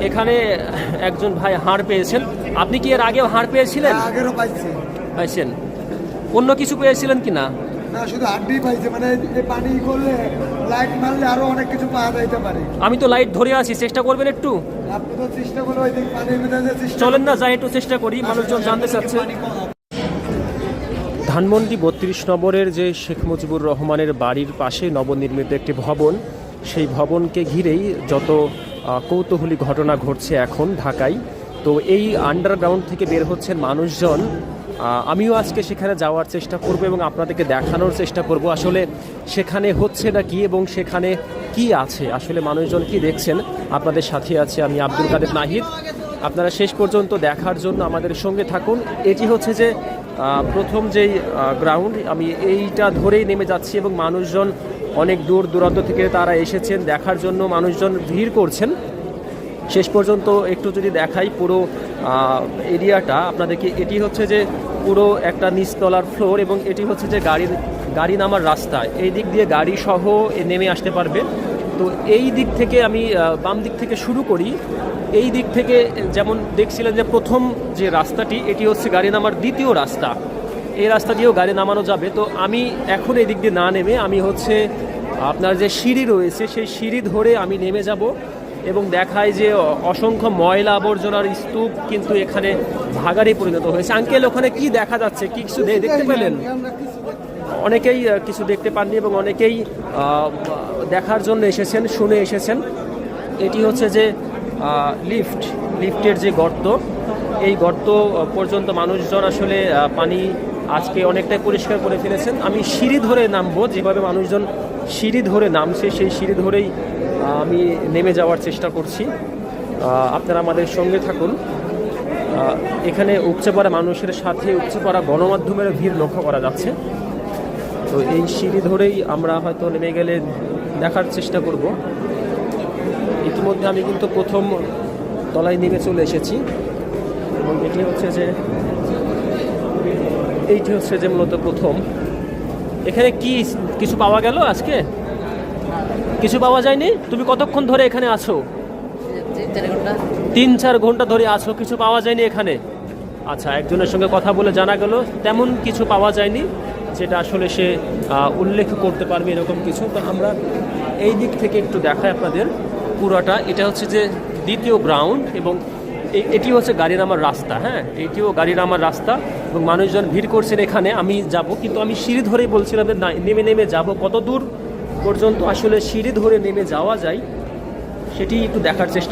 এখানে একজন ভাই হাড় পেয়েছেন। আপনি কি এর আগেও হাড় পেয়েছিলেন? আগেরও পাইছেন। অন্য কিছু পেয়েছিলেন কি না? না, শুধু হাড্ডি পাইছে। মানে এই পানি করলে, লাইট মারলে আরো অনেক কিছু পাওয়া যাইতে পারে। আমি তো লাইট ধরে আছি, চেষ্টা করবেন একটু। আপনি তো চেষ্টা করে ওই দিক পানির ভিতরে চলেন না, যাই একটু চেষ্টা করি, মানুষজন জানতে চাচ্ছে। ধানমন্ডি ৩২ নম্বরের যে শেখ মুজিবুর রহমানের বাড়ির পাশে নবনির্মিত একটি ভবন, সেই ভবনকে ঘিরেই যত কৌতূহলী ঘটনা ঘটছে এখন ঢাকায়। তো এই আন্ডারগ্রাউন্ড থেকে বের হচ্ছেন মানুষজন। আমিও আজকে সেখানে যাওয়ার চেষ্টা করব এবং আপনাদেরকে দেখানোর চেষ্টা করব আসলে সেখানে হচ্ছে না কি এবং সেখানে কি আছে, আসলে মানুষজন কি দেখছেন। আপনাদের সাথে আছে আমি আব্দুল কাদের নাহিদ। আপনারা শেষ পর্যন্ত দেখার জন্য আমাদের সঙ্গে থাকুন। এটি হচ্ছে যে প্রথম যেই গ্রাউন্ড, আমি এইটা ধরেই নেমে যাচ্ছি এবং মানুষজন অনেক দূর দূরান্ত থেকে তারা এসেছেন দেখার জন্য, মানুষজন ভিড় করছেন। শেষ পর্যন্ত একটু যদি দেখাই পুরো এরিয়াটা আপনাদেরকে, এটি হচ্ছে যে পুরো একটা নিচতলার ফ্লোর এবং এটি হচ্ছে যে গাড়ি নামার রাস্তা। এই দিক দিয়ে গাড়ি সহ নেমে আসতে পারবে। তো এই দিক থেকে আমি বাম দিক থেকে শুরু করি। এই দিক থেকে যেমন দেখছিলেন যে প্রথম যে রাস্তাটি, এটি হচ্ছে গাড়ি নামার দ্বিতীয় রাস্তা। এই রাস্তা দিয়েও গাড়ি নামানো যাবে। তো আমি এখন এই দিক দিয়ে না নেমে আমি হচ্ছে আপনার যে সিঁড়ি রয়েছে সেই সিঁড়ি ধরে আমি নেমে যাব এবং দেখায় যে অসংখ্য ময়লা আবর্জনার স্তূপ কিন্তু এখানে ভাগাড়ে পরিণত হয়েছে। আঙ্কেল, ওখানে কি দেখা যাচ্ছে, কি কিছু দেখতে পেলেন? অনেকেই কিছু দেখতে পাননি এবং অনেকেই দেখার জন্য এসেছেন, শুনে এসেছেন। এটি হচ্ছে যে লিফটের যে গর্ত, এই গর্ত পর্যন্ত মানুষজন আসলে পানি আজকে অনেকটাই পরিষ্কার করে ফেলেছেন। আমি সিঁড়ি ধরে নামবো, যেভাবে মানুষজন সিঁড়ি ধরে নামছে সেই সিঁড়ি ধরেই আমি নেমে যাওয়ার চেষ্টা করছি। আপনারা আমাদের সঙ্গে থাকুন। এখানে উপচে পড়া মানুষের সাথে উপচে পড়া গণমাধ্যমের ভিড় লক্ষ্য করা যাচ্ছে। তো এই সিঁড়ি ধরেই আমরা হয়তো নেমে গেলে দেখার চেষ্টা করব। ইতিমধ্যে আমি কিন্তু প্রথম তলায় নেমে চলে এসেছি এবং এইটি হচ্ছে যে মূলত প্রথম। এখানে কি কিছু পাওয়া গেল আজকে? কিছু পাওয়া যায়নি? তুমি কতক্ষণ ধরে এখানে আছো? 3-4 ঘন্টা ধরে আছো, কিছু পাওয়া যায়নি এখানে? আচ্ছা, একজনের সঙ্গে কথা বলে জানা গেল তেমন কিছু পাওয়া যায়নি, যেটা আসলে সে উল্লেখ করতে পারবে এরকম কিছু। তো আমরা এই দিক থেকে একটু দেখাই আপনাদের পুরোটা। এটা হচ্ছে যে দ্বিতীয় গ্রাউন্ড এবং এটি হচ্ছে গাড়ি নামার রাস্তা। হ্যাঁ, এটিও গাড়ি নামার রাস্তা এবং মানুষজন ভিড় করছেন এখানে। আমি যাব, কিন্তু আমি সিঁড়ি ধরেই বলছিলাম যে নেমে যাব। কত দূর পর্যন্ত আসলে সিঁড়ি ধরে নেমে যাওয়া যায় সেটি একটু দেখার চেষ্টা